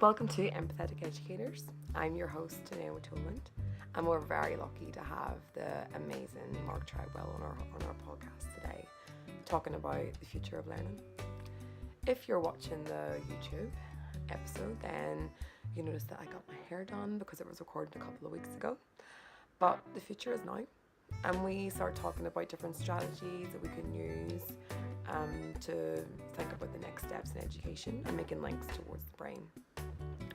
Welcome to Empathetic Educators. I'm your host, Naomi Toland, and we're very lucky to have the amazing Mark Treadwell on our podcast today, talking about the future of learning. If you're watching the YouTube episode, then you notice that I got my hair done because it was recorded a couple of weeks ago. But the future is now, and we start talking about different strategies that we can use to think about the next steps in education and making links towards the brain.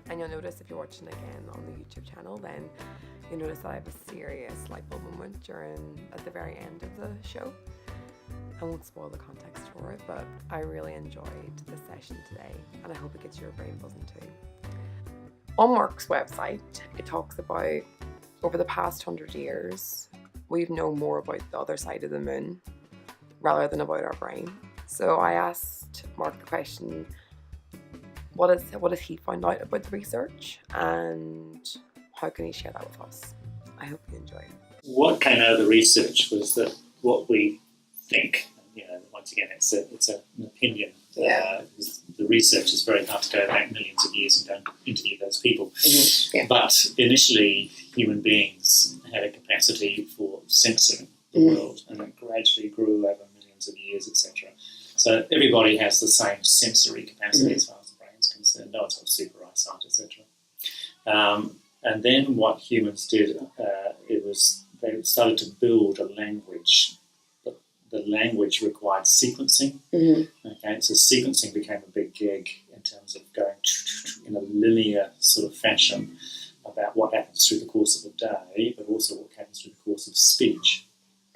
And you'll notice if you're watching again on the YouTube channel, then you'll notice that I have a serious light bulb moment at the very end of the show. I won't spoil the context for it, but I really enjoyed the session today, and I hope it gets your brain buzzing too. On Mark's website, it talks about over the past 100 years, we've known more about the other side of the moon rather than about our brain. So I asked Mark the question, what has he found out about the research, and how can he share that with us? I hope you enjoy it. What came out of the research was that what we think, once again, it's an opinion. Yeah. The research is very hard to go back millions of years and go and interview those people. Mm-hmm. Yeah. But initially, human beings had a capacity for sensing the world, and it gradually grew over millions of years, etc. So everybody has the same sensory capacity as far as the brain is concerned. No one's got super eyesight, etc. And then what humans did, they started to build a language. But the language required sequencing. Mm-hmm. Okay, so sequencing became a big gig in terms of going in a linear sort of fashion about what happens through the course of a day, but also what happens through the course of speech.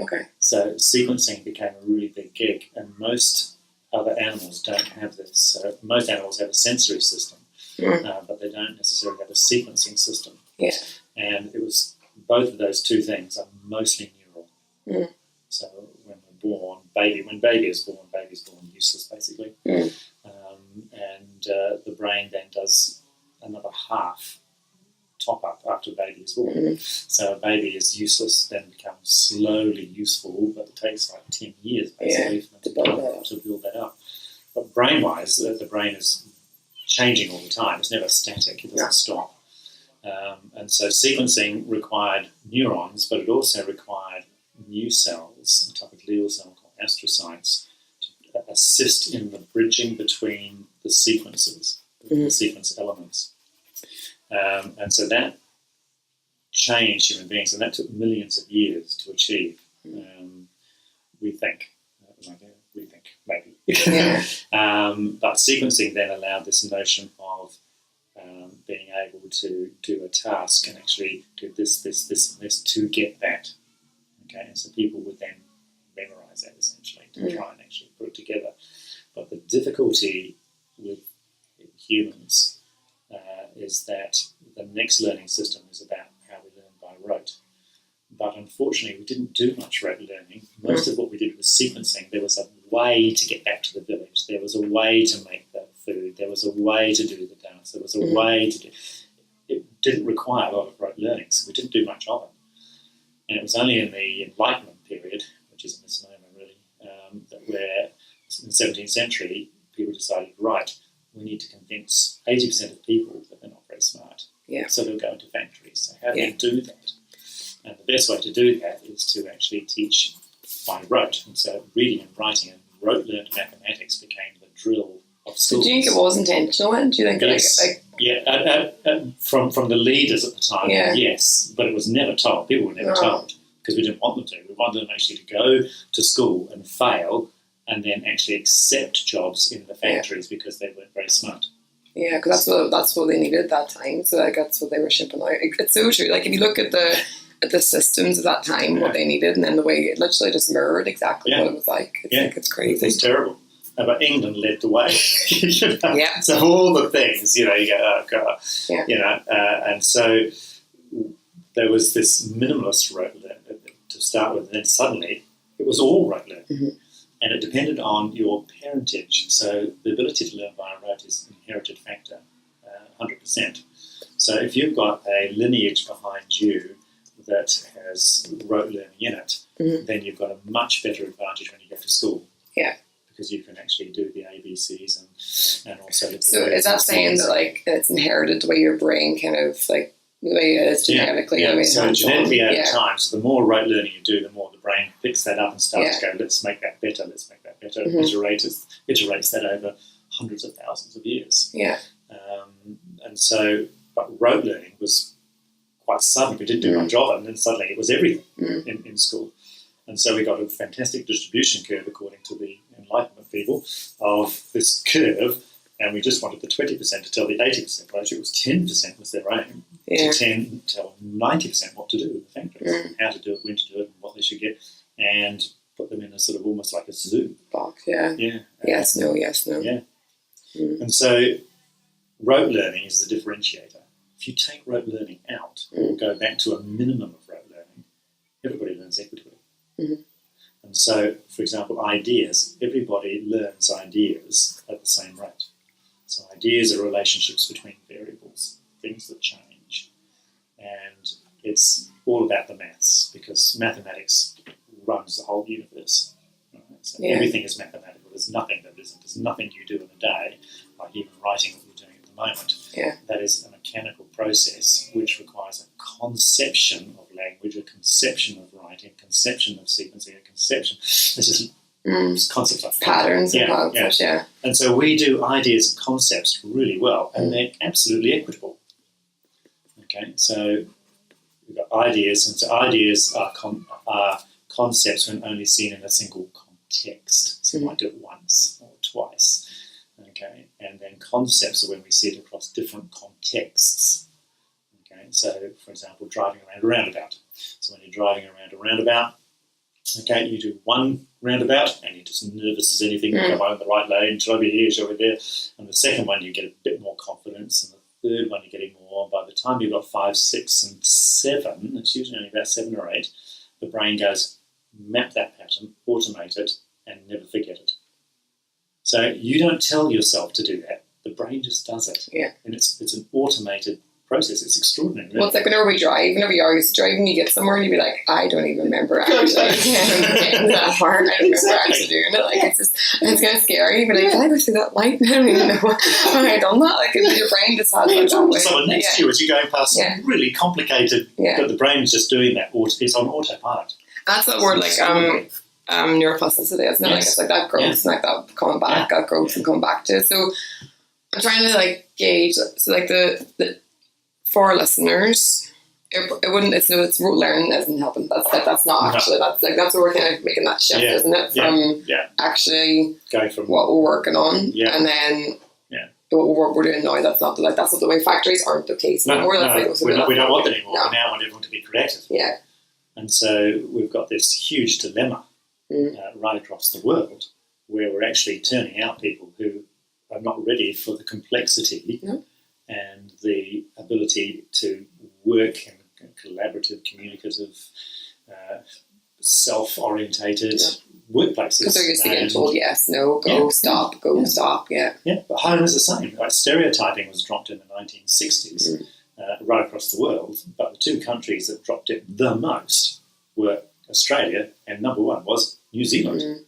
Okay. So sequencing became a really big gig, and most other animals don't have this. So most animals have a sensory system, but they don't necessarily have a sequencing system. Yeah. And it was both of those two things are mostly neural. Mm. So when we're born, when baby is born useless basically, and the brain then does another half top up after baby is born. Mm. So a baby is useless, then becomes slowly useful, but it takes like 10 years basically for them to build that up. But brain-wise, the brain is changing all the time. It's never static. It doesn't stop. And so sequencing required neurons, but it also required new cells, a type of glial cell called astrocytes, to assist in the bridging between the sequences, the sequence elements. And so that changed human beings, and that took millions of years to achieve. We think, maybe. Yeah. But sequencing then allowed this notion of being able to do a task and actually do this, and this to get that. Okay, and so people would then memorize that essentially to try and actually put it together. But the difficulty with humans is that the next learning system is about how we learn by rote. But unfortunately, we didn't do much rote learning. Most of what we did was sequencing. There was a way to get back to the village. There was a way to make the food. There was a way to do the dance. There was a way to do... It didn't require a lot of rote learning, so we didn't do much of it. And it was only in the Enlightenment period, which is a misnomer really, that where in the 17th century, people decided, right, we need to convince 80% of people that they're not very smart. Yeah. So they'll go into factories. So how do you do that? And the best way to do that is to actually teach by rote. And so reading and writing and rote-learned mathematics became the drill of schools. So do you think it was intentional then? Do you think from the leaders at the time, yes, but it was never told. People were never told because we didn't want them to. We wanted them actually to go to school and fail and then actually accept jobs in the factories because they weren't very smart. Yeah, because that's what they needed at that time. So that's what they were shipping out. It's so true. Like if you look at the systems of that time, what they needed, and then the way it literally just mirrored exactly what it was like. It's crazy. It's terrible. But England led the way. Yeah. So all the things, you go, oh God. Yeah. And so there was this minimalist rote learning to start with, and then suddenly it was all rote learning. Mm-hmm. And it depended on your parentage. So the ability to learn by rote is an inherited factor, 100%. So if you've got a lineage behind you that has rote learning in it, then you've got a much better advantage when you go to school. Yeah. because you can actually do the ABCs and also the So is that saying that like it's inherited the way your brain kind of like the way it is genetically? Yeah. So genetically over yeah. time, so the more rote learning you do, the more the brain picks that up and starts to go, let's make that better, Mm-hmm. iterates that over hundreds of thousands of years. Yeah. And so, but rote learning was quite sudden. We didn't do much of it, and then suddenly it was everything in school. And so we got a fantastic distribution curve, according to the Enlightenment people, of this curve, and we just wanted the 20% to tell the 80%. But actually, it was 10% was their aim to tell 90% what to do with the factories, how to do it, when to do it, and what they should get, and put them in a sort of almost like a zoo box. Yeah. Yes, no. Yeah. And so rote learning is the differentiator. If you take rote learning out or go back to a minimum of rote learning, everybody learns equitably. Mm-hmm. And so, for example, ideas, everybody learns ideas at the same rate. So ideas are relationships between variables, things that change. And it's all about the maths, because mathematics runs the whole universe. Right? So everything is mathematical. There's nothing that isn't. There's nothing you do in a day, like even writing what you're doing at the moment. Yeah. That is a mechanical process which requires a conception of language, a conception of writing, conception of sequencing, a conception. It's just concepts like patterns and concepts, yeah. And so we do ideas and concepts really well, and they're absolutely equitable. Okay, so we've got ideas, and so ideas are concepts when only seen in a single context. So we might do it once or twice. Okay, and then concepts are when we see it across different contexts. Okay, so for example, driving around a roundabout. So when you're driving around a roundabout, okay, you do one roundabout and you're just nervous as anything. You come on the right lane, should I be here, should I be there? And the second one, you get a bit more confidence, and the third one, you're getting more. By the time you've got 5, 6, and 7, it's usually only about 7 or 8, the brain goes, map that pattern, automate it, and never forget it. So you don't tell yourself to do that. The brain just does it. Yeah. And it's an automated process. It's extraordinary. Really. Well, it's like whenever we drive, whenever you are driving, you get somewhere and you be like, I don't even remember actually getting that far. I don't remember actually doing it. Like, it's kind of scary. But like, did I go through that light? I don't even know how I done that. Like, your brain just has like that way. Someone next to you as you're going past some really complicated, but the brain is just doing that. It's on autopilot. That's that word, like, neuroplasticity, isn't it? Like, it's like that growth and like that coming back, that growth and coming back to it. So I'm trying to like gauge, so like the for our listeners, it's rote learning isn't helping. That's not actually, that's what we're kind of making that shift, isn't it? From actually going from what we're working on and then what we're doing now, that's not the way factories aren't the case anymore. We don't want that anymore. We now want everyone to be creative. Yeah. And so we've got this huge dilemma right across the world, where we're actually turning out people who are not ready for the complexity and the ability to work in collaborative, communicative, self-orientated workplaces. Because they're used to getting told yes, no, go, stop, stop. Yeah, but home is the same. Like, stereotyping was dropped in the 1960s right across the world, but the two countries that dropped it the most were Australia, and number one was New Zealand.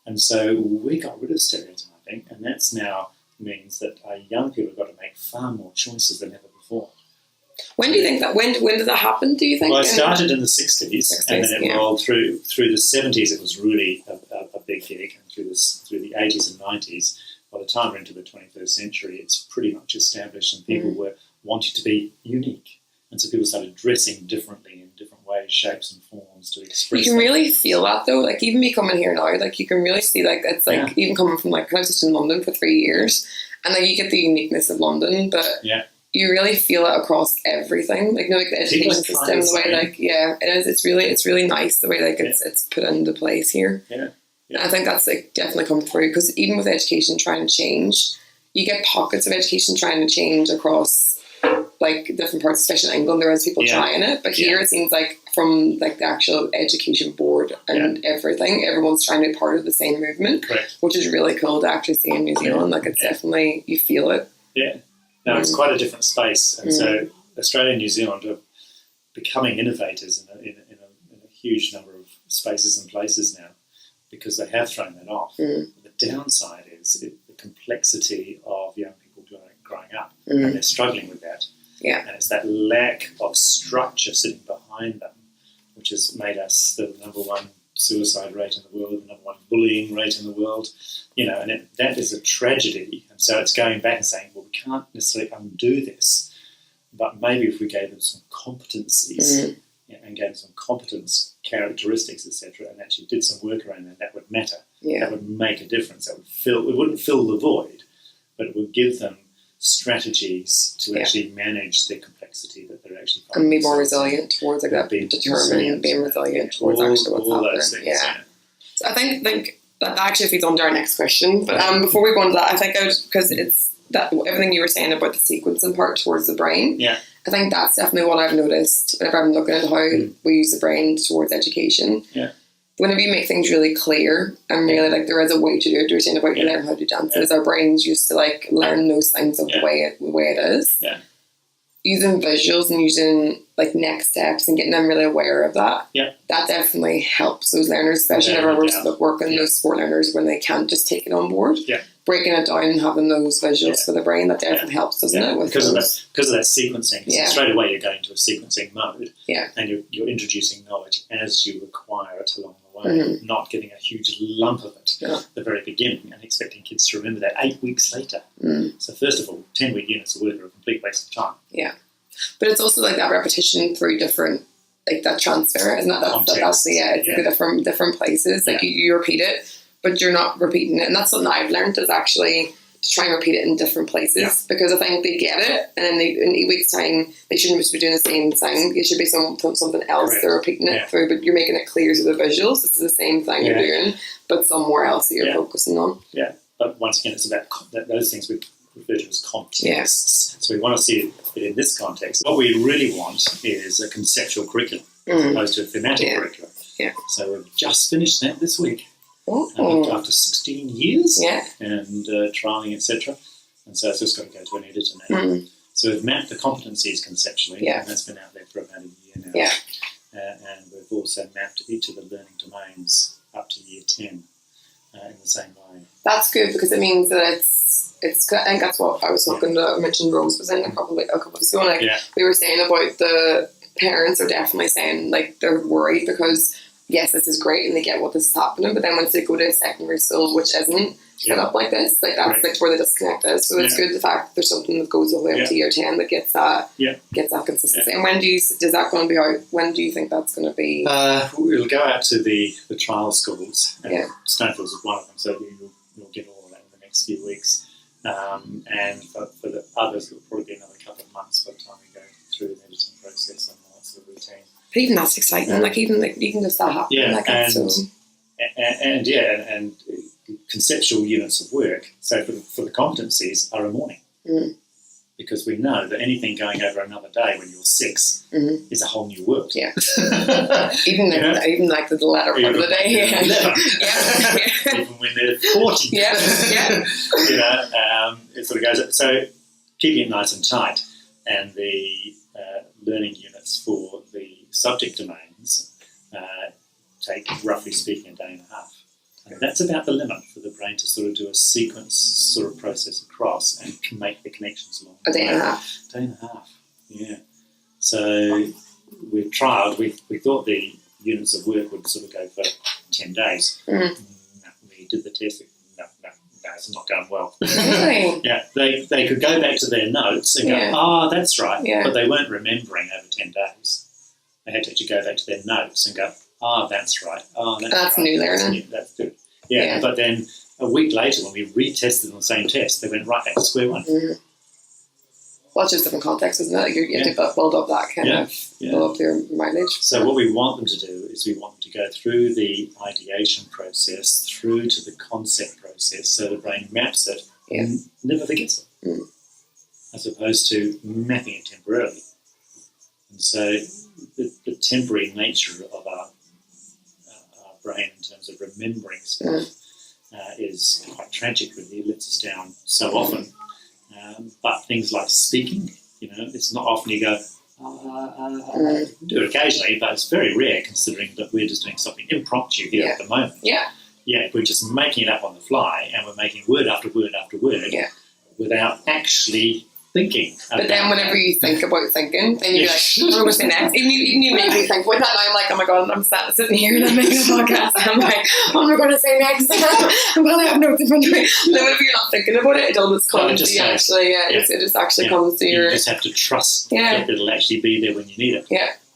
And so we got rid of stereotyping, and that's now means that our young people have got to make far more choices than ever before. When do you think that? When did that happen? Do you think? Well, it started in the 60s and then it rolled through the 70s. It was really a big gig, and through the 80s and 90s. By the time we're into the 21st century, it's pretty much established, and people were wanting to be unique, and so people started dressing differently in different ways, shapes, and forms to express. You can really feel that though. Like, even me coming here now, like, you can really see, like, it's like even coming from, like, I was just in London for 3 years, and like you get the uniqueness of London, but you really feel it across everything. Like, you know, like the education system, the way, like, it is. It's really nice the way, like, it's put into place here. Yeah. I think that's, like, definitely come through, because even with education trying to change, you get pockets of education trying to change across, like, different parts, especially in England. There is people trying it, but here it seems like from, like, the actual education board and everything, everyone's trying to be part of the same movement, which is really cool to actually see in New Zealand. Like, it's definitely, you feel it. Yeah. No, it's quite a different space, and so Australia and New Zealand are becoming innovators in a huge number of spaces and places now, because they have thrown that off. The downside is the complexity of young people growing up, and they're struggling with that. Yeah. And it's that lack of structure sitting behind them, which has made us the number one suicide rate in the world, the number one bullying rate in the world, and that is a tragedy. And so it's going back and saying, well, we can't necessarily undo this, but maybe if we gave them some competencies and gave them some competence characteristics, etc., and actually did some work around that would matter. Yeah. That would make a difference. It wouldn't fill the void, but it would give them strategies to actually manage the complexity that they're actually finding. And be more resilient towards that, being resilient towards actually what's happening. Those things, yeah. So I think that actually feeds on to our next question. But before we go into that, I think because it's that everything you were saying about the sequencing part towards the brain. Yeah. I think that's definitely what I've noticed whenever I'm looking at how we use the brain towards education. Yeah. Whenever you make things really clear and really there is a way to do it, you're saying about learning how to do dances, our brains used to learn those things of the way it is. Yeah. Using visuals and using next steps and getting them really aware of that. Yeah. That definitely helps those learners, especially whenever we're working those sport learners when they can't just take it on board. Yeah. Breaking it down and having those visuals for the brain, that definitely helps, doesn't it? Because of that sequencing. So straight away you're going to a sequencing mode. Yeah. And you're introducing knowledge as you acquire it along the way, not getting a huge lump of it at the very beginning and expecting kids to remember that 8 weeks later. So first of all, 10-week units of work are a complete waste of time. Yeah. But it's also that repetition through different, that transfer, isn't it? It's different places. You repeat it, but you're not repeating it. And that's something I've learned is actually to try and repeat it in different places because I think they get it and then in 8 weeks' time they shouldn't just be doing the same thing. It should be something else they're repeating it through, but you're making it clear through the visuals. This is the same thing you're doing, but somewhere else that you're focusing on. Yeah, but once again, it's about those things we refer to as contexts. So we want to see it in this context. What we really want is a conceptual curriculum as opposed to a thematic curriculum. Yeah. So we've just finished that this week. After 16 years and trialling, etc. And so it's just got to go to an editor now. So we've mapped the competencies conceptually, and that's been out there for about a year now. Yeah. And we've also mapped each of the learning domains up to year 10 in the same way. That's good because it means that it's I think that's what I was talking to. I mentioned Rose was in a couple of weeks ago. We were saying about the parents are definitely saying they're worried because yes, this is great and they get what this is happening, but then once they go to secondary school, which isn't set up like this, that's where the disconnect is. So it's good the fact that there's something that goes all the way up to year 10 that gets that consistency. And when does that going to be out? When do you think that's going to be? It'll go out to the trial schools. Stonefield's is one of them, so you'll get all of that in the next few weeks. And for the others, it'll probably be another couple of months by the time we go through the editing process and all that sort of routine. But even that's exciting. Even just that happening. And conceptual units of work. So for the competencies are a morning, because we know that anything going over another day when you're 6 is a whole new world. Yeah. even the latter part of the day. Even when they're 40. It sort of goes. So keeping it nice and tight, and the learning units for the subject domains take, roughly speaking, a day and a half. And that's about the limit for the brain to sort of do a sequence sort of process across and can make the connections along the way. A day and a half. Day and a half, yeah. So we've trialled, we thought the units of work would sort of go for 10 days. No, we did the test. No, it's not going well. Really? Yeah, they could go back to their notes and go, that's right, but they weren't remembering over 10 days. They had to actually go back to their notes and go, that's right. That's right. New learning. That's good. Yeah, but then a week later when we retested on the same test, they went right back to square one. Well, it's just different context, isn't it? You have to build up that kind of, build up your mileage. So what we want them to do is we want them to go through the ideation process, through to the concept process, so the brain maps it and never forgets it, as opposed to mapping it temporarily. And so the temporary nature of our brain in terms of remembering stuff is quite tragic, really. It lets us down so often. But things like speaking, it's not often you go, do it occasionally, but it's very rare considering that we're just doing something impromptu here at the moment. Yeah. we're just making it up on the fly, and we're making word after word after word without actually thinking. But then whenever you think about thinking, then you're like, what am I going to say next? Even you make me think about that, and I'm like, oh my God, I'm sitting here and I'm making a podcast, and I'm like, what am I going to say next? I'm going to have notes in front of me. And then whenever you're not thinking about it, it always comes to you actually. It just actually comes to your... You just have to trust that it'll actually be there when you need it.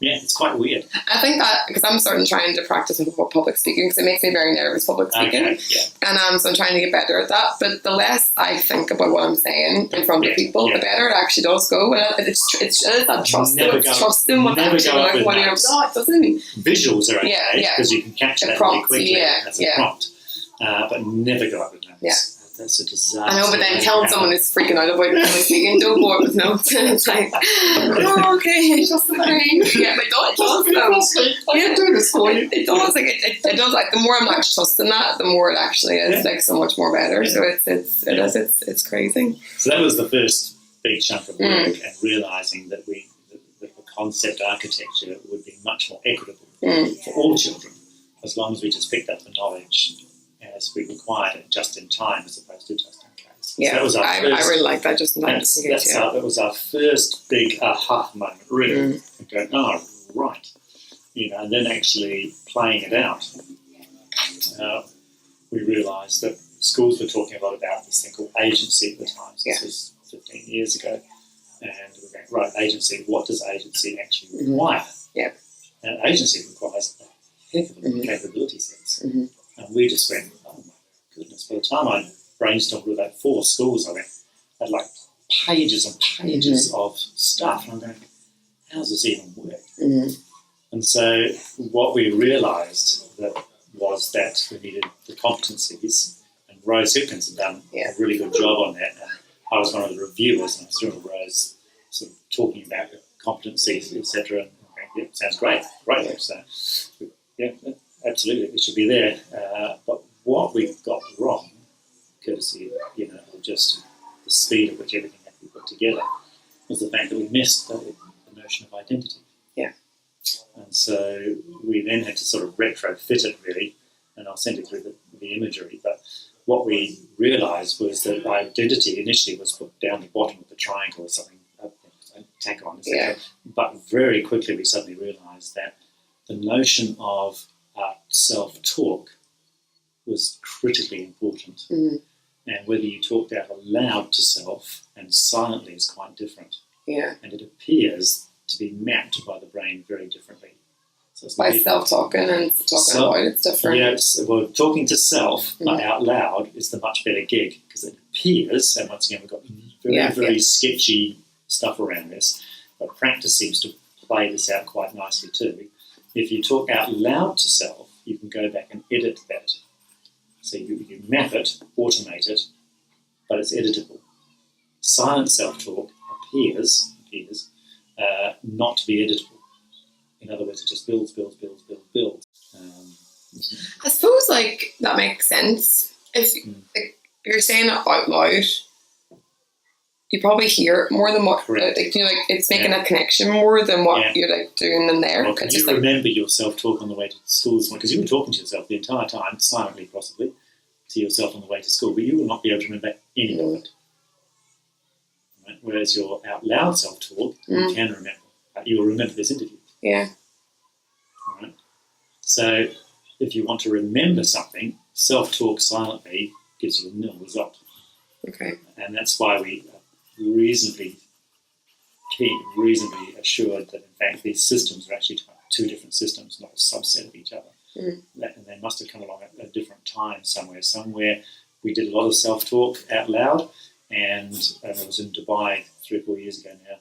Yeah, it's quite weird. I think that because I'm sort of trying to practice public speaking, because it makes me very nervous, public speaking. And so I'm trying to get better at that. But the less I think about what I'm saying in front of people, the better it actually does go. And it's that trust. It's trusting what actually like, what you're no, it doesn't. Visuals are okay because you can capture that really quickly as a prompt. But never go up with notes. That's a disaster. I know, but then telling someone who's freaking out about public speaking, don't go up with notes. And it's like, oh, okay, trust the brain. Yeah, but it does though. I can do this for you. It does. Like it does. Like the more I'm actually trusting that, the more it actually is like so much more better. So it's crazy. So that was the first big chunk of work, and realizing that the concept architecture would be much more equitable for all children, as long as we just picked up the knowledge as we required it just in time as opposed to just in case. Yeah, so that was our I really like that, just in time. That was our first big aha moment, really. And going, oh, right. And then actually playing it out, we realised that schools were talking a lot about this thing called agency at the time. So this was 15 years ago. And we're going, right, agency, what does agency actually require? And agency requires a heck of a capability sets. And we just went, oh my goodness, by the time I brainstormed with about 4 schools, I had like pages and pages of stuff. And I'm going, how does this even work? And so what we realised was that we needed the competencies, and Rose Hipkins had done a really good job on that. And I was one of the reviewers, and I was doing Rose sort of talking about the competencies, etc. And sounds great. So, absolutely, it should be there. But what we got wrong, courtesy of just the speed at which everything had to be put together, was the fact that we missed the notion of identity. And so we then had to sort of retrofit it, really, and I'll send it through the imagery. But what we realised was that identity initially was put down the bottom of the triangle or something, tack on, etc. But very quickly we suddenly realised that the notion of self-talk was critically important. And whether you talked out aloud to self and silently is quite different. And it appears to be mapped by the brain very differently. So it's by self-talking and talking aloud, it's different. Well, talking to self out loud is the much better gig, because it appears, and once again we've got very sketchy stuff around this, but practice seems to play this out quite nicely too. If you talk out loud to self, you can go back and edit that. So you map it, automate it, but it's editable. Silent self-talk appears not to be editable. In other words, it just builds. I suppose that makes sense. If you're saying it out loud, you probably hear it more than what it's making a connection more than what you're doing in there. Well, can you remember your self-talk on the way to school? Because you were talking to yourself the entire time, silently possibly, to yourself on the way to school, but you will not be able to remember any of it. Right? Whereas your out loud self-talk, you can remember. You will remember this interview. All right? So if you want to remember something, self-talk silently gives you a nil result. And that's why we reasonably assured that in fact these systems are actually 2 different systems, not a subset of each other. And they must have come along at a different time somewhere. Somewhere we did a lot of self-talk out loud, and I was in Dubai 3 or 4 years ago now,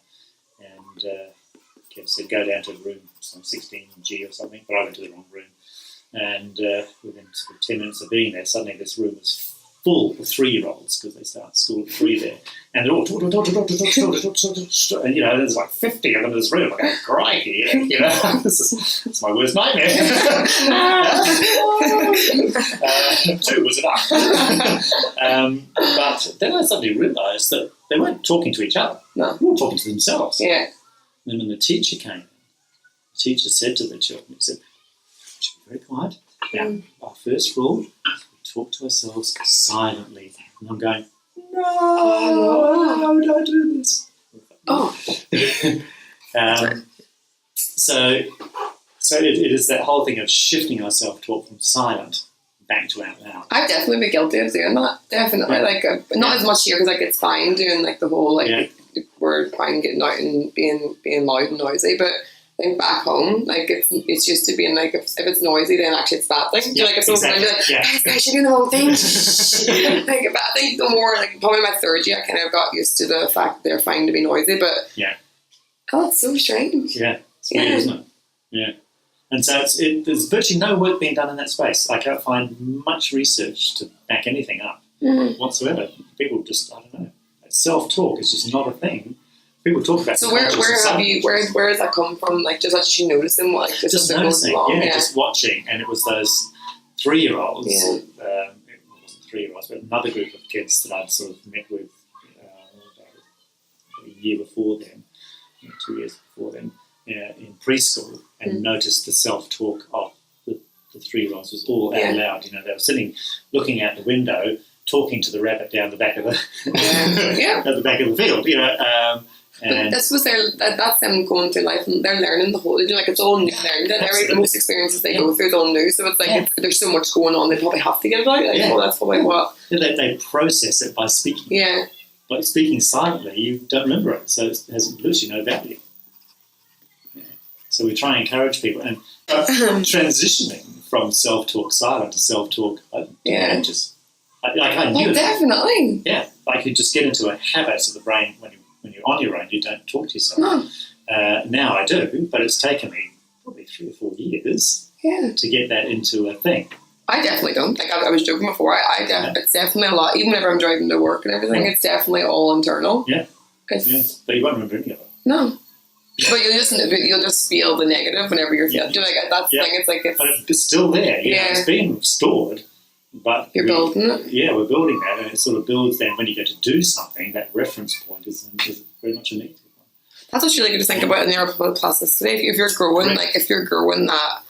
and Kev said, go down to the room, some 16G or something, but I went to the wrong room. And within sort of 10 minutes of being there, suddenly this room was full of 3-year-olds, because they start school at 3 there. And they're all and there's like 50 of them in this room. I'm going, crikey, it's my worst nightmare. 2 was enough. But then I suddenly realised that they weren't talking to each other. No. They were talking to themselves. And then when the teacher came, the teacher said to the children, he said, should be very quiet. Now, our first rule is we talk to ourselves silently. And I'm going, no, don't do this. Oh. So it is that whole thing of shifting our self-talk from silent back to out loud. I've definitely been guilty of doing that. Definitely, not as much here because it's fine doing the whole we're fine getting out and being loud and noisy, but I think back home, it's used to being if it's noisy, then actually it's bad thing. Yeah, it's exactly. Guys, you're doing the wrong thing. But I think the more probably my third year, I kind of got used to the fact that they're fine to be noisy, but oh, it's so strange. Yeah, it's weird, isn't it? Yeah. And so there's virtually no work being done in that space. I can't find much research to back anything up whatsoever. People just, I don't know. Self-talk is just not a thing. People talk about. So where has that come from? Just actually noticing just noticing, just watching, and it was those 3-year-olds. Yeah. It wasn't 3-year-olds, but another group of kids that I'd sort of met with a year before then, 2 years before then. In preschool, and noticed the self-talk of the 3-year-olds was all out loud. They were sitting, looking out the window, talking to the rabbit down the back of the at the back of the field. But this was that's them going through life, and they're learning the whole. It's all new learning. Most experiences they go through is all new. So it's there's so much going on. They probably have to get it out. That's probably what they process it by speaking. Yeah, but speaking silently, you don't remember it, so it has literally no value. So we try and encourage people, and transitioning from self-talk silent to self-talk just I knew definitely. Yeah, you just get into a habit of the brain when you're on your own, you don't talk to yourself. No. Now I do, but it's taken me probably 3 or 4 years to get that into a thing. I definitely don't. I was joking before. It's definitely a lot. Even whenever I'm driving to work and everything, it's definitely all internal. Yeah. But you won't remember any of it. No. But you'll just feel the negative whenever you're feeling. That's the thing. But it's still there. It's being stored, but you're building it. Yeah, we're building that, and it sort of builds. Then when you go to do something, that reference point is very much a negative one. That's what's really good to think about in neuroplasticity. If you're growing, if you're growing that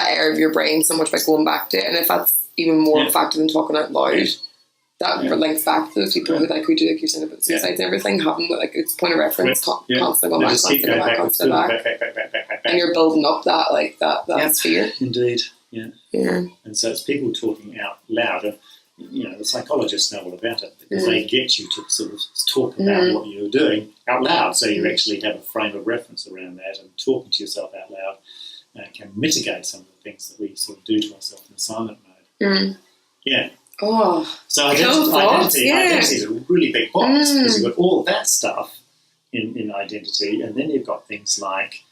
area of your brain so much by going back to it, and if that's even more effective than talking out loud. That links back to those people who who do you're saying about suicides and everything, having it's point of reference, constantly going back, constantly back, and you're building up that sphere. Indeed, yeah. And so it's people talking out loud, and the psychologists know all about it because they get you to sort of talk about what you're doing out loud, so you actually have a frame of reference around that, and talking to yourself out loud can mitigate some of the things that we sort of do to ourselves in the silent mode. Yeah. Oh, so identity is a really big box because you've got all that stuff in identity, and then you've got things like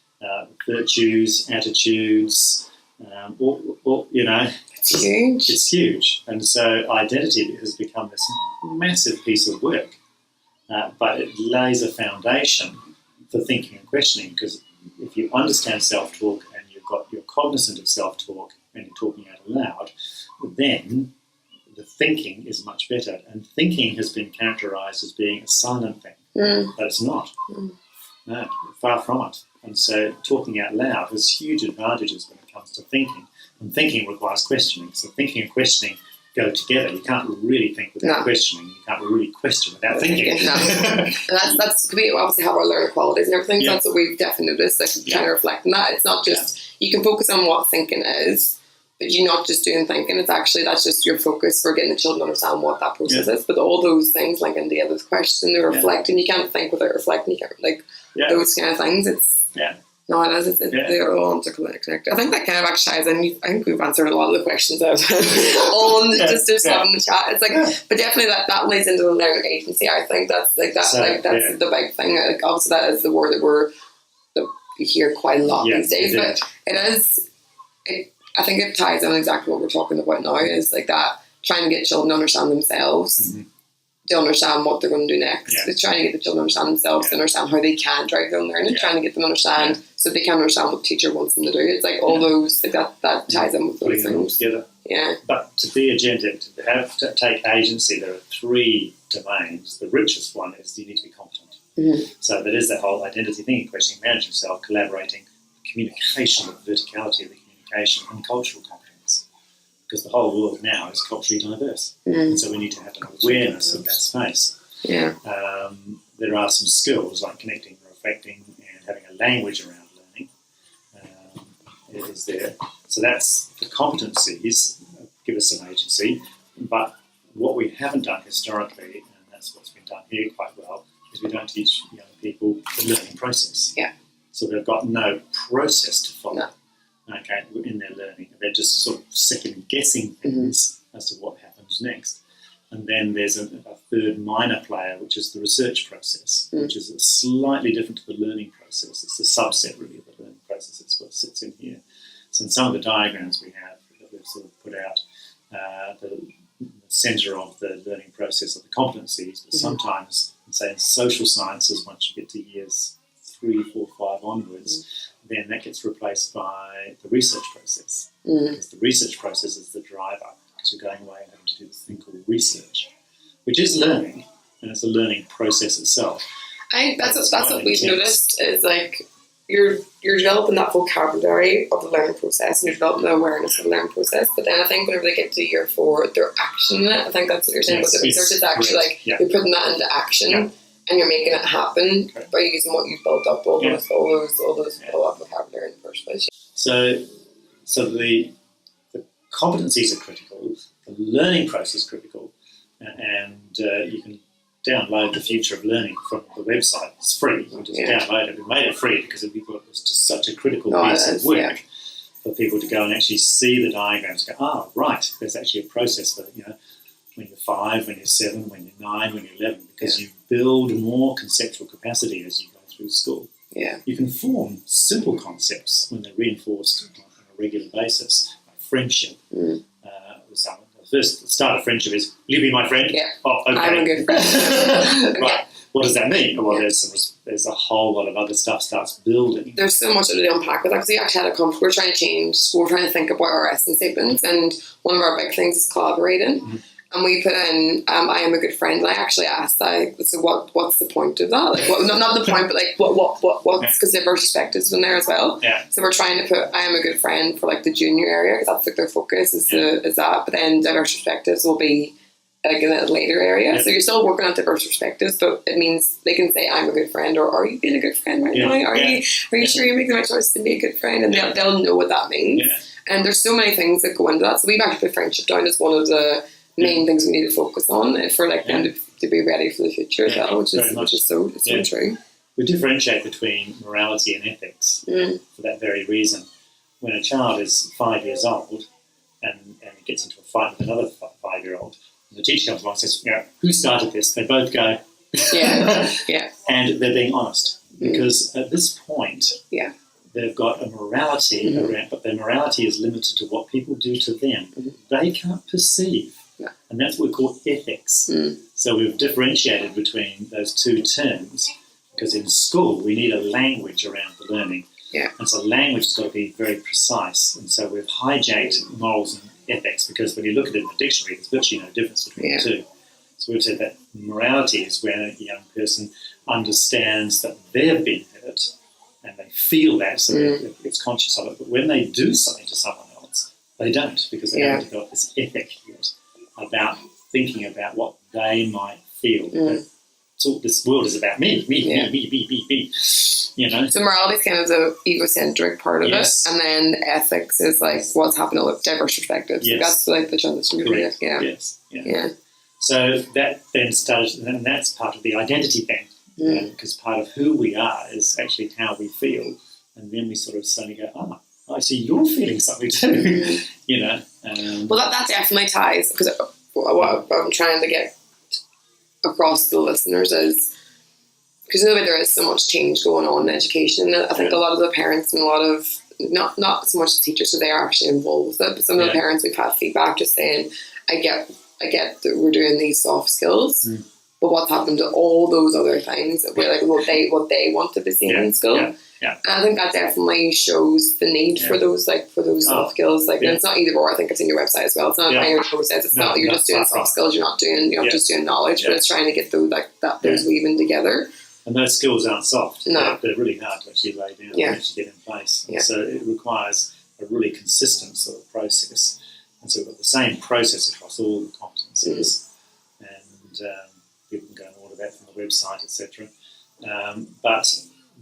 virtues, attitudes, it's huge. It's huge, and so identity has become this massive piece of work, but it lays a foundation for thinking and questioning. Because if you understand self-talk and you're cognizant of self-talk and you're talking out loud, then the thinking is much better. And thinking has been characterized as being a silent thing, but it's not. No, far from it. And so talking out loud has huge advantages when it comes to thinking. And thinking requires questioning. So thinking and questioning go together. You can't really think without questioning. You can't really question without thinking. No. And that's we obviously have our learner qualities and everything. So that's what we've definitely noticed. Trying to reflect on that. It's not just you can focus on what thinking is, but you're not just doing thinking. It's actually that's just your focus for getting the children to understand what that process is. But all those things, like in the other question, they're reflecting. You can't think without reflecting. You can't those kind of things. No, it is. They're all interconnected. I think that kind of actually ties in. I think we've answered a lot of the questions out on just having the chat. It's but definitely that lays into the learning agency. I think that's that's the big thing. Obviously, that is the word that we hear quite a lot these days. But it is. I think it ties in exactly what we're talking about now. Is that trying to get children to understand themselves. To understand what they're going to do next. They're trying to get the children to understand themselves, to understand how they can drive their own learning, trying to get them to understand so they can understand what the teacher wants them to do. It's all those, that ties in with those things. Together. Yeah. But to be agentic, to take agency, there are 3 domains. The richest one is you need to be competent. So there is that whole identity thinking, questioning, managing yourself, collaborating, communication, the verticality of the communication, and cultural competence. Because the whole world now is culturally diverse. And so we need to have an awareness of that space. Yeah. There are some skills like connecting, reflecting, and having a language around learning. It is there. So that's the competencies give us some agency. But what we haven't done historically, and that's what's been done here quite well, is we don't teach young people the learning process. Yeah. So they've got no process to follow. No. Okay, in their learning. They're just sort of second guessing things as to what happens next. And then there's a third minor player, which is the research process, which is slightly different to the learning process. It's a subset, really, of the learning process. It's what sits in here. So in some of the diagrams we have that we've sort of put out, the centre of the learning process are the competencies, but sometimes, say in social sciences, once you get to years 3, 4, 5 onwards, then that gets replaced by the research process. Because the research process is the driver, because you're going away and having to do this thing called research, which is learning, and it's a learning process itself. I think that's what we've noticed is like you're developing that vocabulary of the learning process and you're developing the awareness of the learning process, but then I think whenever they get to year 4, they're actioning it. I think that's what you're saying about the research is actually like you're putting that into action and you're making it happen by using what you've built up, all those vocabulary in the first place. So the competencies are critical, the learning process is critical, and you can download The Future of Learning from the website. It's free. You just download it. We made it free because we thought it was just such a critical piece of work for people to go and actually see the diagrams and go, right, there's actually a process for, when you're 5, when you're 7, when you're 9, when you're 11, because you build more conceptual capacity as you go through school. Yeah. You can form simple concepts when they're reinforced on a regular basis, like friendship with someone. The first start of friendship is, will you be my friend? Yeah. Oh, okay. I'm a good friend. Right. What does that mean? Well, there's a whole lot of other stuff starts building. There's so much to unpack with that, because we actually had a conference. We're trying to think about our essence statements, and one of our big things is collaborating. And we put in, I am a good friend, and I actually asked that, so what's the point of that? Like, not the point, but like, what's, because diverse perspectives in there as well. Yeah. So we're trying to put, I am a good friend for like the junior area, because that's like their focus is that, but then diverse perspectives will be like in a later area. So you're still working on diverse perspectives, but it means they can say, I'm a good friend, or are you being a good friend right now? Are you sure you're making the right choice to be a good friend? And they'll know what that means. Yeah. And there's so many things that go into that. So we've actually put friendship down as one of the main things we need to focus on for like them to be ready for the future as well, which is so true. We differentiate between morality and ethics for that very reason. When a child is 5 years old and it gets into a fight with another 5-year-old, the teacher comes along and says, who started this? They both go, and they're being honest, because at this point they've got a morality around, but their morality is limited to what people do to them. They can't perceive. And that's what we call ethics. So we've differentiated between those two terms, because in school we need a language around the learning. And so language has got to be very precise. And so we've hijacked morals and ethics, because when you look at it in the dictionary, there's virtually no difference between the two. So we've said that morality is where a young person understands that they've been hurt and they feel that, so it's conscious of it. But when they do something to someone else, they don't, because they haven't developed this ethic yet about thinking about what they might feel. So this world is about me. So morality is kind of the egocentric part of it, and then ethics is like what's happening with diverse perspectives. So that's like the transition between it. So that then started, and that's part of the identity thing, because part of who we are is actually how we feel, and then we sort of suddenly go, I see you're feeling something too, Well, that definitely ties, because what I'm trying to get across to the listeners is, because there is so much change going on in education, and I think a lot of the parents and a lot of, not so much the teachers, so they are actually involved with it, but some of the parents, we've had feedback just saying, I get that we're doing these soft skills, but what's happened to all those other things that we're like what they want to be seen in school. And I think that definitely shows the need for those soft skills. Like, and it's not either or. I think it's in your website as well. It's not a binary process. It's not you're just doing soft skills. You're not just doing knowledge, but it's trying to get those weaving together. And those skills aren't soft. No, they're really hard to actually lay down and actually get in place. And so it requires a really consistent sort of process. And so we've got the same process across all the competencies. And people can go and order that from the website, etc. But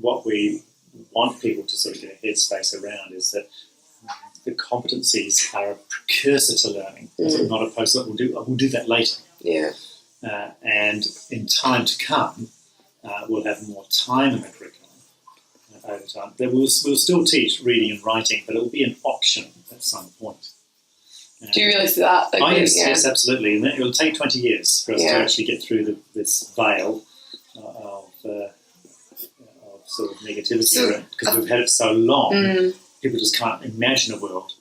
what we want people to sort of get a headspace around is that the competencies are a precursor to learning, not opposed to that. We'll do that later. Yeah. And in time to come, we'll have more time in the curriculum over time. We'll still teach reading and writing, but it will be an option at some point. Do you really see that? Like, yes, absolutely. And it will take 20 years for us to actually get through this veil of sort of negativity, because we've had it so long. People just can't imagine a world.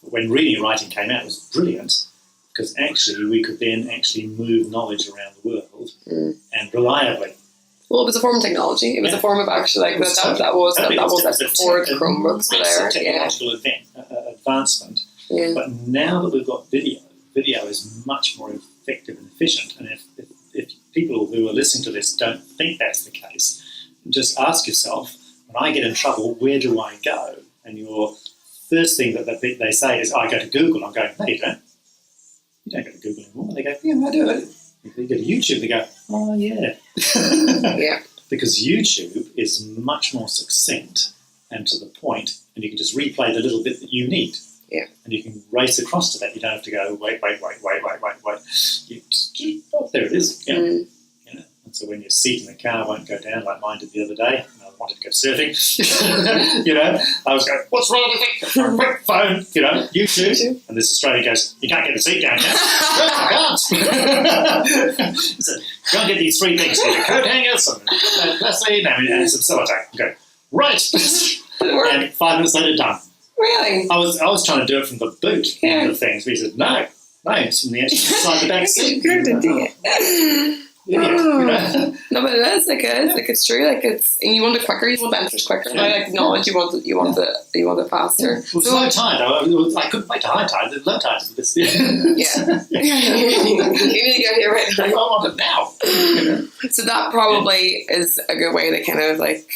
But when reading and writing came out, it was brilliant, because actually we could then actually move knowledge around the world and reliably. Well, it was a form of technology. It was a form of actually, like, that was before the Chromebooks were there. Technological advancement. Yeah. But now that we've got video is much more effective and efficient. And if people who are listening to this don't think that's the case, just ask yourself, when I get in trouble, where do I go? And your first thing that they say is, I go to Google. I'm going, no, you don't. You don't go to Google anymore. And they go, yeah, I do it. If you go to YouTube, they go, oh, yeah. Yeah. Because YouTube is much more succinct and to the point, and you can just replay the little bit that you need. Yeah. And you can race across to that. You don't have to go, wait. There it is. Yeah. You know? And so when your seat in the car won't go down like mine did the other day, and I wanted to go surfing, you know, I was going, what's wrong with it? Quick phone, you know, YouTube. And this Australian goes, you can't get the seat down now. I can't. So, go and get these 3 things. Get a coat hangers, some Vaseline, and some sellotape. Go, right. And 5 minutes later, done. Really? I was trying to do it from the boot end of things, but he said, no, it's from the actual side of the back seat. Good idea. Yeah, you know? No, but it is it's true. Like, it's, and you want it quicker. You want the answers quicker. Yeah. Like knowledge, you want it faster. It was low tide. I couldn't wait to high tide. The low tide is yeah. You need to go here right now. I want it now. You know? So that probably is a good way to kind of like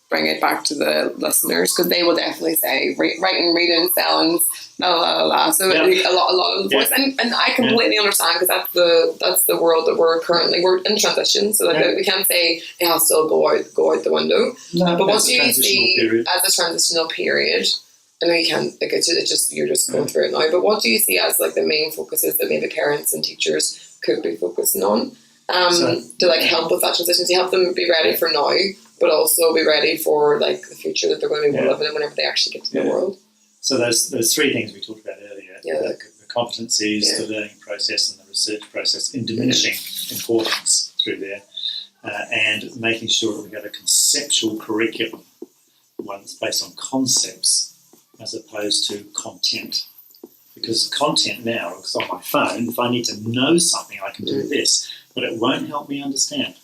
bring it back to the listeners, because they will definitely say writing, reading, selling, So a lot of the voice, and I completely understand, because that's the world that we're in transition. So like we can't say it has to go out the window. No, but what do you see as a transitional period? I know you can't, like, it's just you're just going through it now. But what do you see as like the main focuses that maybe parents and teachers could be focusing on to like help with that transition? To help them be ready for now, but also be ready for like the future that they're going to be living in whenever they actually get to the world. So there's 3 things we talked about earlier: the competencies, the learning process, and the research process, in diminishing importance through there, and making sure that we have a conceptual curriculum, one that's based on concepts as opposed to content. Because content now is on my phone. If I need to know something, I can do this, but it won't help me understand.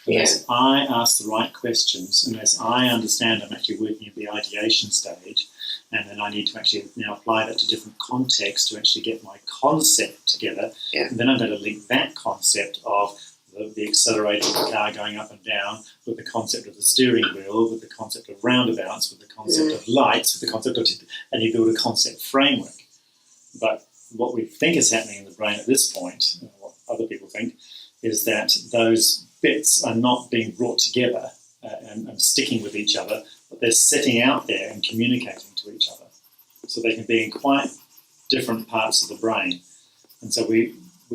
Unless I ask the right questions, unless I understand I'm actually working at the ideation stage, and then I need to actually now apply that to different contexts to actually get my concept together. Yeah. And then I'm going to link that concept of the accelerator of the car going up and down with the concept of the steering wheel, with the concept of roundabouts, with the concept of lights, with the concept of... and you build a concept framework. But what we think is happening in the brain at this point, and what other people think, is that those bits are not being brought together and sticking with each other, but they're setting out there and communicating to each other. So they can be in quite different parts of the brain. And so we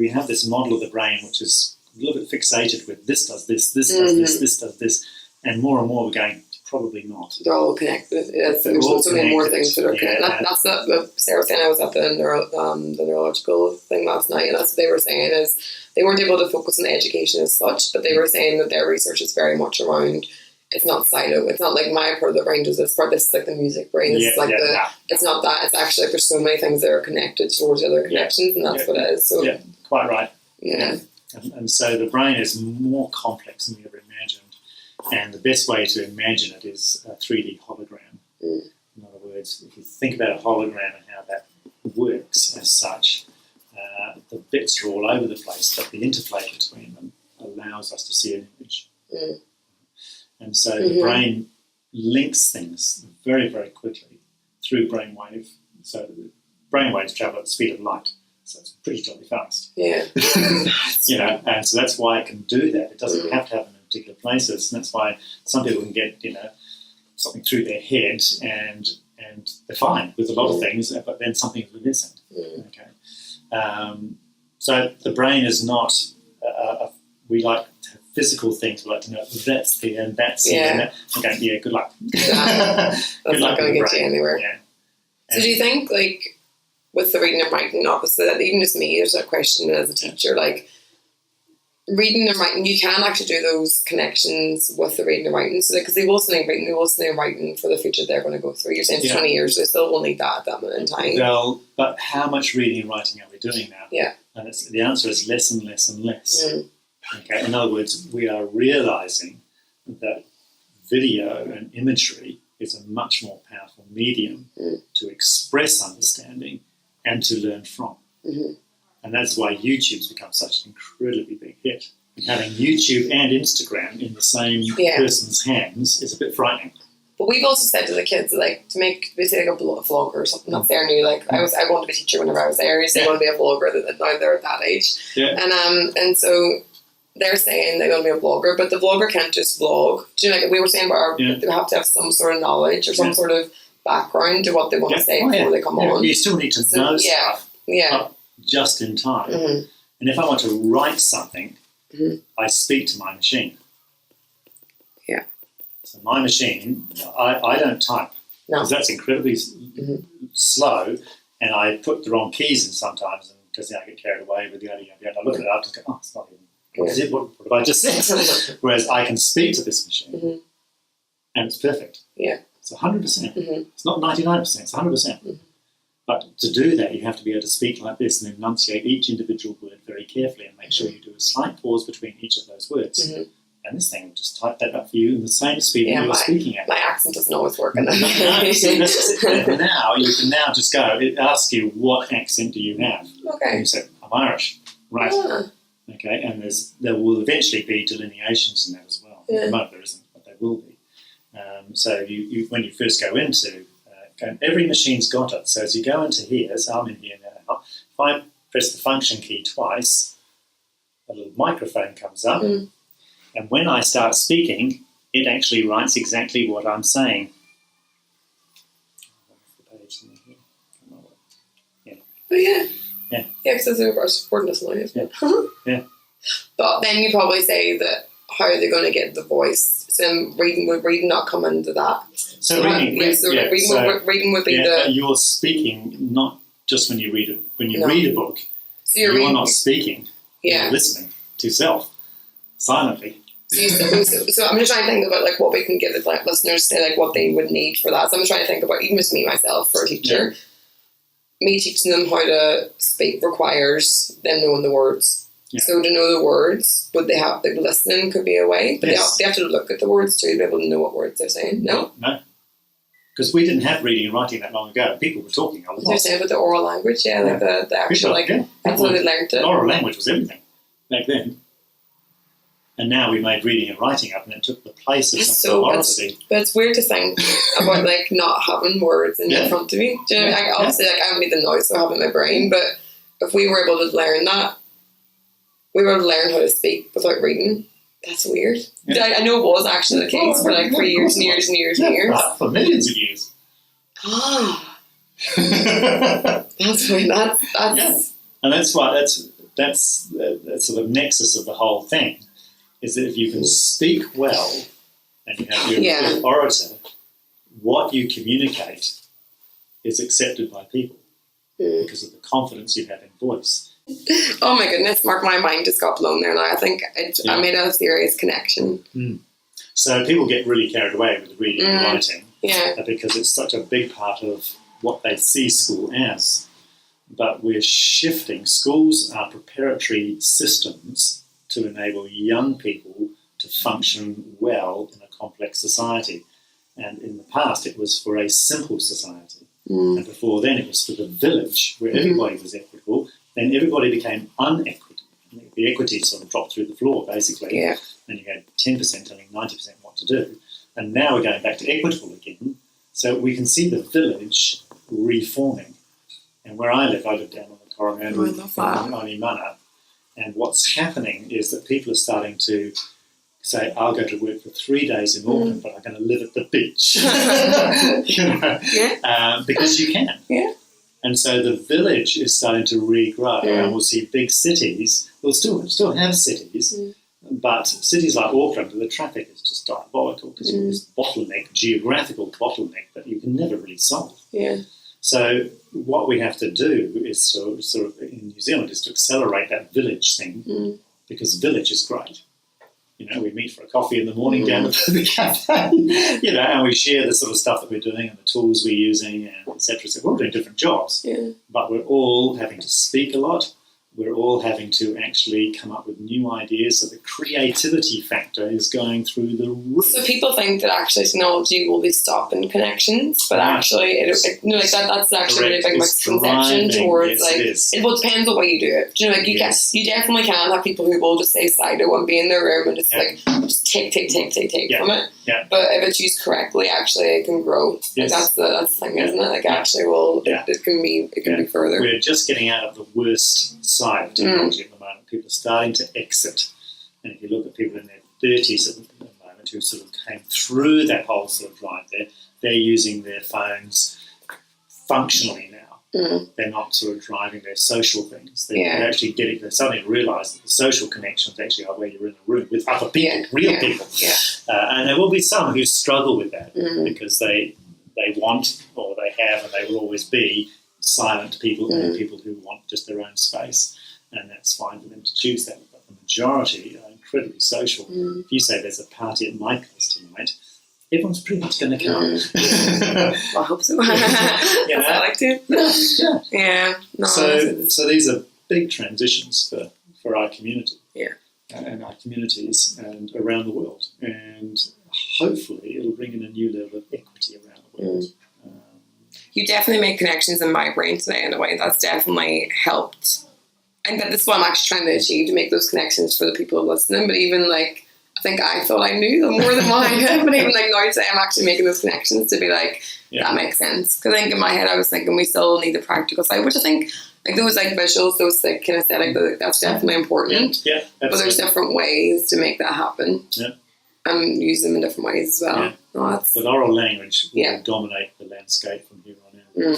have this model of the brain which is a little bit fixated with this does this, this does this, this does this, and more we're going, probably not. They're all connected. There's so many more things that are connected. That's what Sarah was saying. I was at the neurological thing last night, and that's what they were saying is they weren't able to focus on education as such, but they were saying that their research is very much around, it's not silo. It's not like my part of the brain does this part. This is like the music brain. It's it's not that. It's actually like there's so many things that are connected towards the other connections, and that's what it is. So quite right. Yeah. And so the brain is more complex than we ever imagined. And the best way to imagine it is a 3D hologram. In other words, if you think about a hologram and how that works as such, the bits are all over the place, but the interplay between them allows us to see an image. And so the brain links things very, very quickly through brainwave. So brainwaves travel at the speed of light. So it's pretty jolly fast. Yeah. And so that's why it can do that. It doesn't have to happen in particular places. And that's why some people can get, something through their head and they're fine with a lot of things, but then something's missing. Okay. So the brain is not, we like to have physical things. We like to know that's there and that's here. And okay, yeah, good luck. That's not going to get you anywhere. Yeah. So do you think, like, with the reading and writing, obviously, that even just me, there's a question as a teacher, like, reading and writing, you can actually do those connections with the reading and writing. So, because they will study reading, they will study writing for the future they're going to go through. You're saying for 20 years, they still will need that at that moment in time. Well, but how much reading and writing are we doing now? Yeah. And the answer is less and less and less. Okay. In other words, we are realising that video and imagery is a much more powerful medium to express understanding and to learn from. And that's why YouTube's become such an incredibly big hit. And having YouTube and Instagram in the same person's hands is a bit frightening. But we've also said to the kids, like, to make basically like a vlogger or something that's their new, like, I wanted to be a teacher whenever I was there. I used to want to be a vlogger, that now they're at that age. Yeah. And so they're saying they want to be a vlogger, but the vlogger can't just vlog. Do you know, like we were saying about they have to have some sort of knowledge or some sort of background to what they want to say before they come on. You still need to know stuff just in time. And if I want to write something, I speak to my machine. Yeah. So my machine, I don't type because that's incredibly slow, and I put the wrong keys in sometimes because I get carried away with the idea. And I look at it up and go, it's not even. What is it? What have I just said? Whereas I can speak to this machine, and it's perfect. Yeah. It's 100%. It's not 99%, it's 100%. But to do that, you have to be able to speak like this and enunciate each individual word very carefully and make sure you do a slight pause between each of those words. And this thing will just type that up for you in the same speed that you're speaking at. My accent doesn't always work. Now you can now just go. It asks you, what accent do you have? Okay. And you say, I'm Irish. Right. Okay. And there will eventually be delineations in that as well. At the moment there isn't, but there will be. So you when you first go into, every machine's got it. So as you go into here, so I'm in here now. If I press the function key twice, a little microphone comes up. And when I start speaking, it actually writes exactly what I'm saying. Oh, yeah. Yeah, because it's over supporting us now, isn't it? Yeah. But then you probably say that how are they going to get the voice? So would reading not come into that? So reading would be the... You're speaking not just when you read a book. So you're not speaking. Yeah. You're listening to yourself silently. So I'm just trying to think about like what we can give the listeners, say like what they would need for that. So I'm just trying to think about, even just me myself for a teacher, me teaching them how to speak requires them knowing the words. Yeah. So to know the words, would they have, like, listening could be a way, but they have to look at the words too to be able to know what words they're saying. No. Because we didn't have reading and writing that long ago. People were talking a lot. They're saying about the oral language, like the actual, that's how they learned it. Oral language was everything back then. And now we made reading and writing up, and it took the place of some of the oracy. But it's weird to think about like not having words in front of me. Do you know what I mean? Obviously, like, I don't need the noise to have in my brain, but if we were able to learn that, we were able to learn how to speak without reading. That's weird. Yeah. I know it was actually the case for like for years and years and years and years. For millions of years. That's weird. That's and that's why that's the sort of nexus of the whole thing. Is that if you can speak well and you have your good orator, what you communicate is accepted by people because of the confidence you have in voice. Oh my goodness, Mark, my mind just got blown there now. I think I made a serious connection. So people get really carried away with reading and writing because it's such a big part of what they see school as. But we're shifting. Schools are preparatory systems to enable young people to function well in a complex society. And in the past, it was for a simple society. And before then, it was for the village, where everybody was equitable. Then everybody became unequitable. The equity sort of dropped through the floor, basically. And you had 10% telling 90% what to do. And now we're going back to equitable again. So we can see the village reforming. And where I live down on the Coromandel on Imana. And what's happening is that people are starting to say, I'll go to work for 3 days in Auckland, but I'm going to live at the beach. Because you can. Yeah. And so the village is starting to regrow, and we'll see big cities. We'll still have cities, but cities like Auckland, the traffic is just diabolical because you've got this bottleneck, geographical bottleneck that you can never really solve. Yeah. So what we have to do is sort of in New Zealand is to accelerate that village thing, because village is great. We meet for a coffee in the morning down at the cafe, and we share the sort of stuff that we're doing and the tools we're using, and et cetera. So we're all doing different jobs, but we're all having to speak a lot. We're all having to actually come up with new ideas. So the creativity factor is going through the roof. So people think that actually technology will be stopping connections, but actually, that's actually a really big misconception towards it will depend on the way you do it. You definitely can have people who will just say silo and be in their room and just just take from it. Yeah. But if it's used correctly, actually, it can grow. Yes. That's the thing, isn't it? Actually, it can be further. We're just getting out of the worst side of technology at the moment. People are starting to exit, and if you look at people in their 30s at the moment who sort of came through that whole sort of drive they're using their phones functionally now. They're not sort of driving their social things. They're actually they're starting to realise that the social connections actually are where you're in a room with other people, real people. Yeah. And there will be some who struggle with that because they want, or they have, and they will always be silent people and people who want just their own space, and that's fine for them to choose that. But the majority are incredibly social. If you say there's a party at my place tonight, everyone's pretty much going to come. I hope so. I like to. Yeah. No, so these are big transitions for our community. Yeah. And our communities and around the world, and hopefully it'll bring in a new level of equity around the world. You definitely make connections in my brain today in a way that's definitely helped. And that's what I'm actually trying to achieve, to make those connections for the people listening. But even I think I thought I knew them more than mine. But even now today, I'm actually making those connections to be that makes sense. Because I think in my head, I was thinking we still need the practical side, which I think those visuals, those kinesthetic, that's definitely important. Yeah, but there's different ways to make that happen. Yeah. And use them in different ways as well. Yeah. But oral language will dominate the landscape from here on out.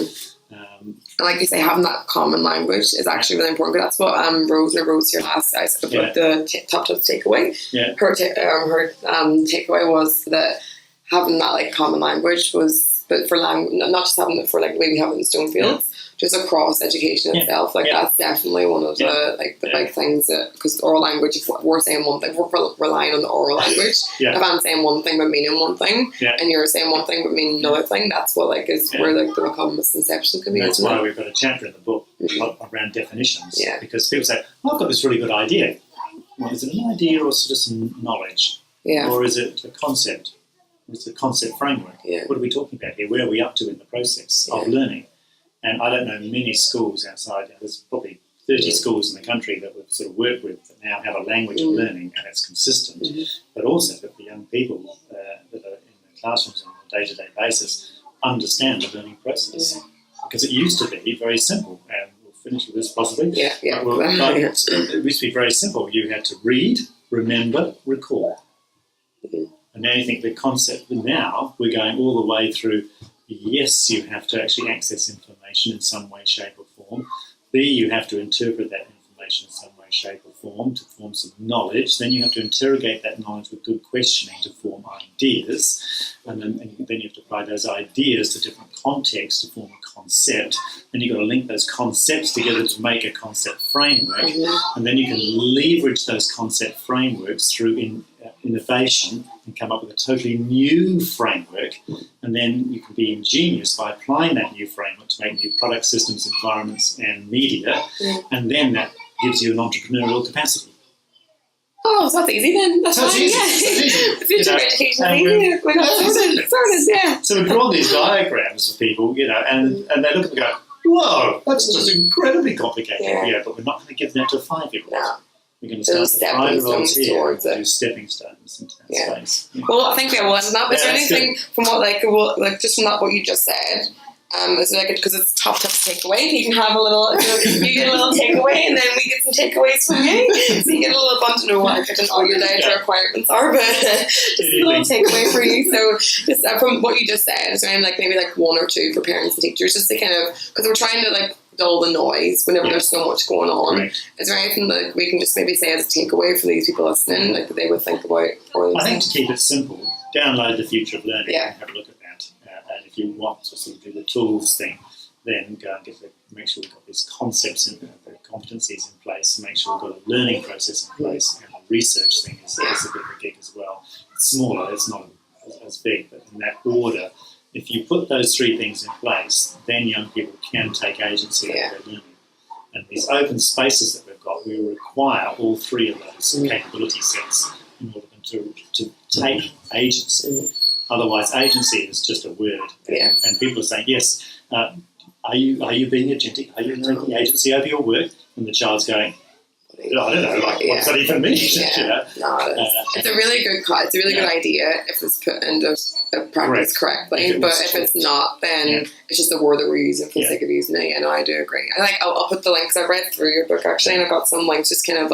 And like you say, having that common language is actually really important. Because that's what Rose here last I spoke about the top takeaway. Yeah. Her takeaway was that having that common language was, but for language, not just having it for the way we have it in Stonefields. Just across education itself, that's definitely one of the big things. Because oral language, if we're saying one thing, we're relying on the oral language. If I'm saying one thing but meaning one thing, and you're saying one thing but meaning another thing, that's what is where the common misconception can be. That's why we've got a chapter in the book around definitions. Because people say, I've got this really good idea. Well, is it an idea or just some knowledge? Or is it a concept? It's a concept framework. What are we talking about here? Where are we up to in the process of learning? And I don't know many schools outside. There's probably 30 schools in the country that we've sort of worked with that now have a language of learning, and it's consistent. But also that the young people that are in the classrooms on a day-to-day basis understand the learning process. Because it used to be very simple, and we'll finish with this possibly. But it used to be very simple. You had to read, remember, recall. And now you think the concept, now we're going all the way through. Yes, you have to actually access information in some way, shape or form. B, you have to interpret that information in some way, shape or form to form some knowledge. Then you have to interrogate that knowledge with good questioning to form ideas. And then you have to apply those ideas to different contexts to form a concept. Then you've got to link those concepts together to make a concept framework. And then you can leverage those concept frameworks through innovation and come up with a totally new framework, and then you can be ingenious by applying that new framework to make new product systems, environments and media, and then that gives you an entrepreneurial capacity. Oh, so that's easy then. That's fine. Easy. Future education is easy. So we draw these diagrams for people, and they look at them and go, whoa, that's just incredibly complicated. But we're not going to give that to a 5-year-old. No. we're going to start Those the 5-year-olds stepping stones here towards and it. do stepping stones into that Yeah. space. Yeah. Well, I think we will end that. Is there Yeah, that's anything from what just from that what you just said? Is it because it's top tips takeaway? You can have a little, you get a little takeaway, and then we get some takeaways from you. So you get a little bunch of what all your dietary requirements are, but just a little takeaway for you. So just from what you just said, is there maybe one or two for parents and teachers, just to kind of, because we're trying to dull the noise whenever there's so much going on. Right. Is there anything that we can just maybe say as a takeaway for these people listening, that they would think about? I think to keep it simple, download the Future of Learning and have a look at that. And if you want to sort of do the tools thing, then go and make sure we've got these concepts and the competencies in place, make sure we've got a learning process in place, and the research thing is a bit of a gig as well. It's smaller, it's not as big, but in that order, if you put those three things in place, then young people can take agency over their learning. And these open spaces that we've got, we require all three of those capability sets in order to take agency. Otherwise, agency is just a word. And people are saying, yes, are you being agentic? Are you taking agency over your work? And the child's going, I don't know, what's that even mean? It's a really good idea if it's put into practice correctly. But if it's not, then it's just a word that we're using for the sake of using it. I do agree. I'll put the links. I've read through your book actually, and I've got some links just kind of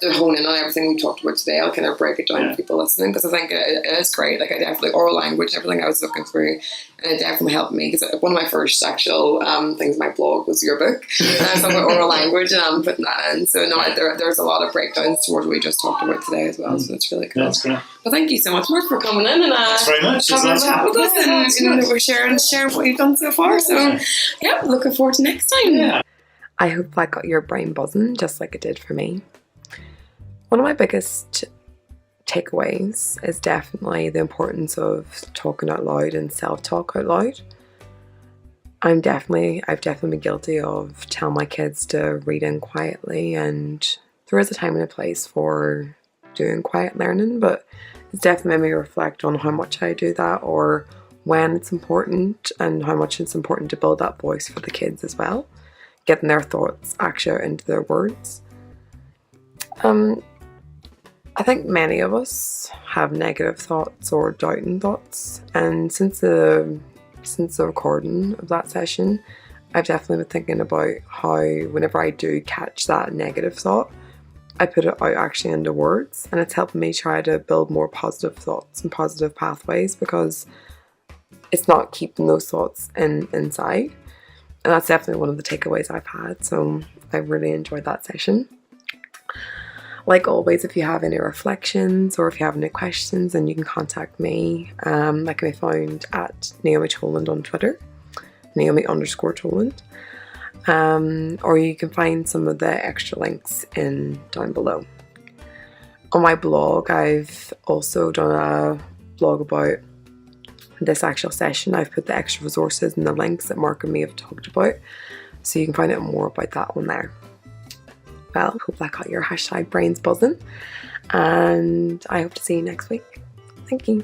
to hone in on everything we talked about today. I'll kind of break it down for people listening, because I think it is great. I definitely, oral language, everything I was looking through, and it definitely helped me, because one of my first actual things in my blog was your book, and I was talking about oral language, and I'm putting that in. So now there's a lot of breakdowns towards what we just talked about today as well. So it's really cool. That's great. Well, thank you so much, Mark, for coming in and thanks very much. having a chat with us, and we're sharing what you've done so far. So looking forward to next time. Yeah. I hope that got your brain buzzing just like it did for me. One of my biggest takeaways is definitely the importance of talking out loud and self-talk out loud. I've definitely been guilty of telling my kids to read in quietly, and there is a time and a place for doing quiet learning, but it's definitely made me reflect on how much I do that, or when it's important, and how much it's important to build that voice for the kids as well, getting their thoughts actually out into their words. I think many of us have negative thoughts or doubting thoughts, and since the recording of that session, I've definitely been thinking about how whenever I do catch that negative thought, I put it out actually into words, and it's helping me try to build more positive thoughts and positive pathways, because it's not keeping those thoughts inside. And that's definitely one of the takeaways I've had, so I really enjoyed that session. Like always, if you have any reflections or if you have any questions, then you can contact me. I can be found at Naomi Toland on Twitter, Naomi_Toland. Or you can find some of the extra links down below. On my blog, I've also done a blog about this actual session. I've put the extra resources and the links that Mark and me have talked about, so you can find out more about that one there. Well, hope that got your #brains buzzing, and I hope to see you next week. Thank you.